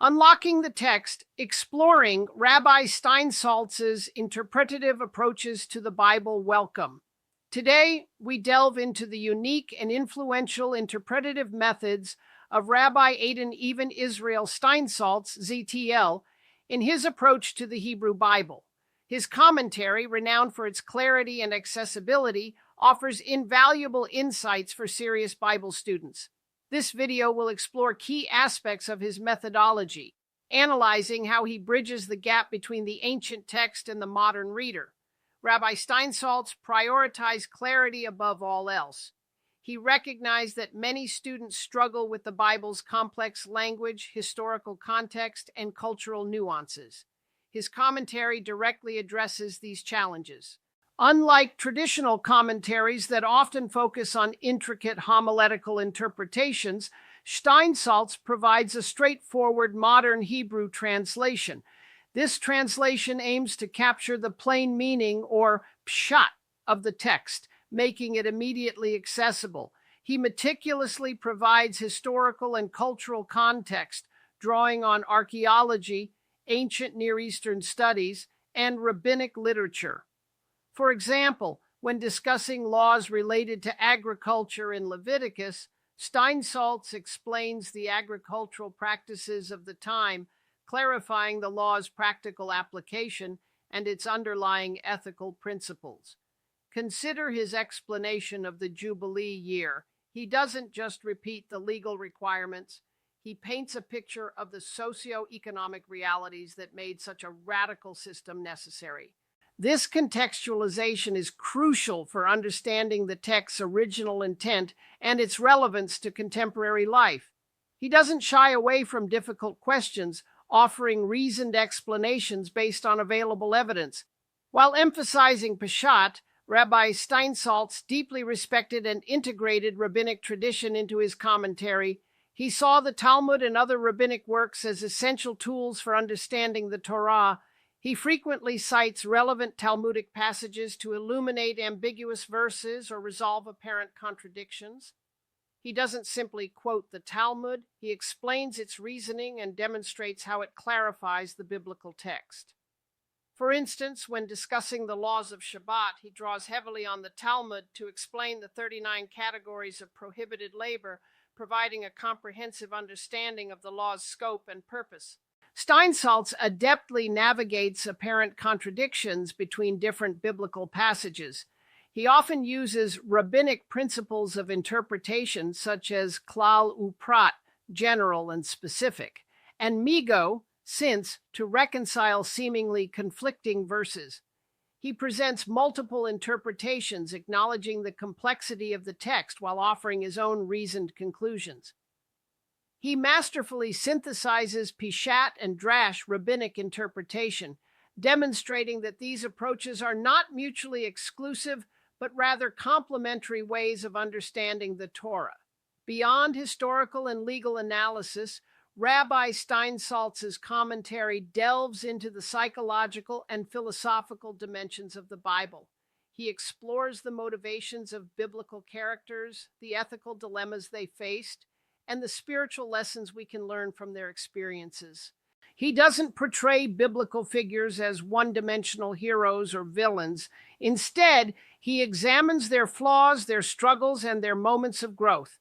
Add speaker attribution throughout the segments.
Speaker 1: Unlocking the Text, exploring Rabbi Stiensaltz's interpretative approaches to the Bible. Welcome. Today, we delve into the unique and influential interpretative methods of Rabbi Adon Even Israel Stiensaltz, ZTL, in his approach to the Hebrew Bible. His commentary, renowned for its clarity and accessibility, offers invaluable insights for serious Bible students. This video will explore key aspects of his methodology, analyzing how he bridges the gap between the ancient text and the modern reader. Rabbi Stiensaltz prioritized clarity above all else. He recognized that many students struggle with the Bible's complex language, historical context, and cultural nuances. His commentary directly addresses these challenges. Unlike traditional commentaries that often focus on intricate homiletical interpretations, Stiensaltz provides a straightforward modern Hebrew translation. This translation aims to capture the plain meaning, or pshat, of the text, making it immediately accessible. He meticulously provides historical and cultural context, drawing on archaeology, ancient Near Eastern studies, and rabbinic literature. For example, when discussing laws related to agriculture in Leviticus, Stiensaltz explains the agricultural practices of the time, clarifying the law's practical application and its underlying ethical principles. Consider his explanation of the Jubilee year. He doesn't just repeat the legal requirements, he paints a picture of the socio-economic realities that made such a radical system necessary. This contextualization is crucial for understanding the text's original intent and its relevance to contemporary life. He doesn't shy away from difficult questions, offering reasoned explanations based on available evidence. While emphasizing Peshat, Rabbi Stiensaltz deeply respected and integrated rabbinic tradition into his commentary. He saw the Talmud and other rabbinic works as essential tools for understanding the Torah. He frequently cites relevant Talmudic passages to illuminate ambiguous verses or resolve apparent contradictions. He doesn't simply quote the Talmud, he explains its reasoning and demonstrates how it clarifies the biblical text. For instance, when discussing the laws of Shabbat, he draws heavily on the Talmud to explain the 39 categories of prohibited labor, providing a comprehensive understanding of the law's scope and purpose. Stiensaltz adeptly navigates apparent contradictions between different biblical passages. He often uses rabbinic principles of interpretation such as klal uprat, general and specific, and migo, since, to reconcile seemingly conflicting verses. He presents multiple interpretations, acknowledging the complexity of the text while offering his own reasoned conclusions. He masterfully synthesizes Pishat and Drash rabbinic interpretation, demonstrating that these approaches are not mutually exclusive, but rather complementary ways of understanding the Torah. Beyond historical and legal analysis, Rabbi Stiensaltz's commentary delves into the psychological and philosophical dimensions of the Bible. He explores the motivations of biblical characters, the ethical dilemmas they faced, and the spiritual lessons we can learn from their experiences. He doesn't portray biblical figures as one-dimensional heroes or villains. Instead, he examines their flaws, their struggles, and their moments of growth.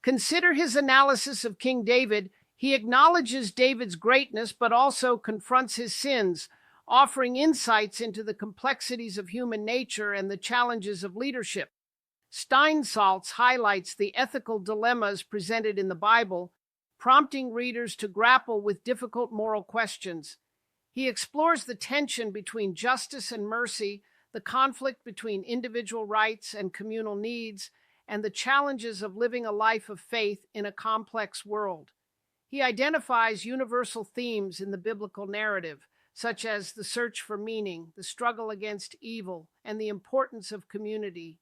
Speaker 1: Consider his analysis of King David. He acknowledges David's greatness, but also confronts his sins, offering insights into the complexities of human nature and the challenges of leadership. Stiensaltz highlights the ethical dilemmas presented in the Bible, prompting readers to grapple with difficult moral questions. He explores the tension between justice and mercy, the conflict between individual rights and communal needs, and the challenges of living a life of faith in a complex world. He identifies universal themes in the biblical narrative, such as the search for meaning, the struggle against evil, and the importance of community.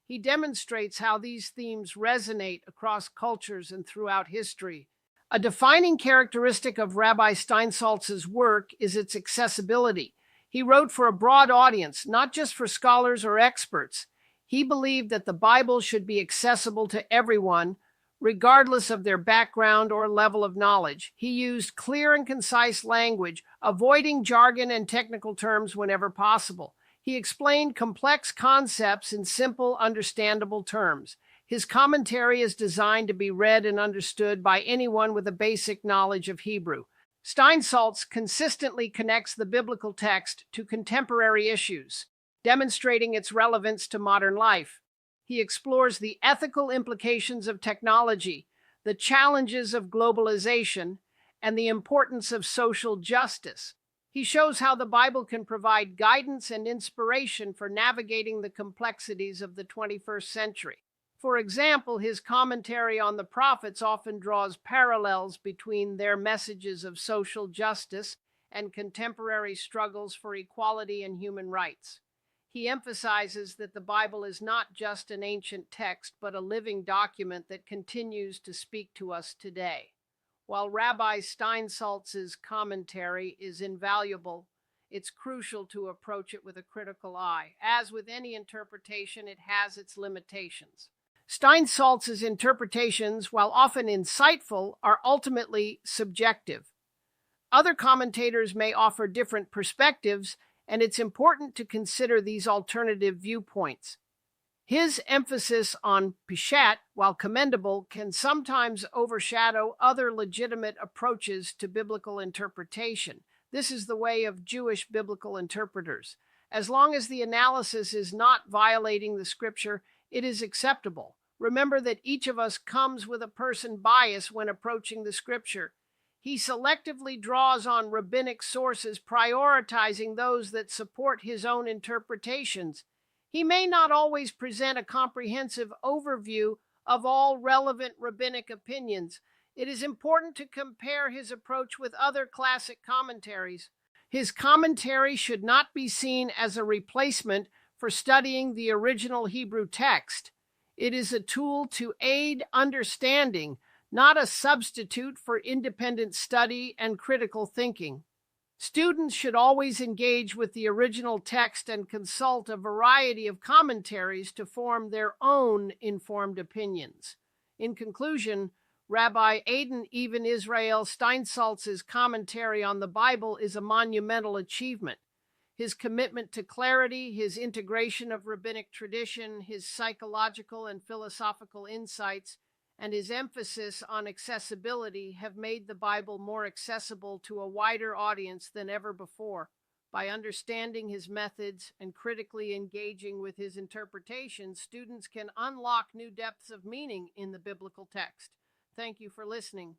Speaker 1: He demonstrates how these themes resonate across cultures and throughout history. A defining characteristic of Rabbi Stiensaltz's work is its accessibility. He wrote for a broad audience, not just for scholars or experts. He believed that the Bible should be accessible to everyone, regardless of their background or level of knowledge. He used clear and concise language, avoiding jargon and technical terms whenever possible. He explained complex concepts in simple, understandable terms. His commentary is designed to be read and understood by anyone with a basic knowledge of Hebrew. Stiensaltz consistently connects the biblical text to contemporary issues, demonstrating its relevance to modern life. He explores the ethical implications of technology, the challenges of globalization, and the importance of social justice. He shows how the Bible can provide guidance and inspiration for navigating the complexities of the 21st century. For example, his commentary on the prophets often draws parallels between their messages of social justice and contemporary struggles for equality and human rights. He emphasizes that the Bible is not just an ancient text, but a living document that continues to speak to us today. While Rabbi Stiensaltz's commentary is invaluable, it's crucial to approach it with a critical eye. As with any interpretation, it has its limitations. Stiensaltz's interpretations, while often insightful, are ultimately subjective. Other commentators may offer different perspectives, and it's important to consider these alternative viewpoints. His emphasis on Peshat, while commendable, can sometimes overshadow other legitimate approaches to biblical interpretation. This is the way of Jewish biblical interpreters. As long as the analysis is not violating the scripture, it is acceptable. Remember that each of us comes with a person bias when approaching the scripture. He selectively draws on rabbinic sources, prioritizing those that support his own interpretations. He may not always present a comprehensive overview of all relevant rabbinic opinions. It is important to compare his approach with other classic commentaries. His commentary should not be seen as a replacement for studying the original Hebrew text. It is a tool to aid understanding, not a substitute for independent study and critical thinking. Students should always engage with the original text and consult a variety of commentaries to form their own informed opinions. In conclusion, Rabbi Adon Even Israel Stiensaltz's commentary on the Bible is a monumental achievement. His commitment to clarity, his integration of rabbinic tradition, his psychological and philosophical insights, and his emphasis on accessibility have made the Bible more accessible to a wider audience than ever before. By understanding his methods and critically engaging with his interpretations, students can unlock new depths of meaning in the biblical text. Thank you for listening.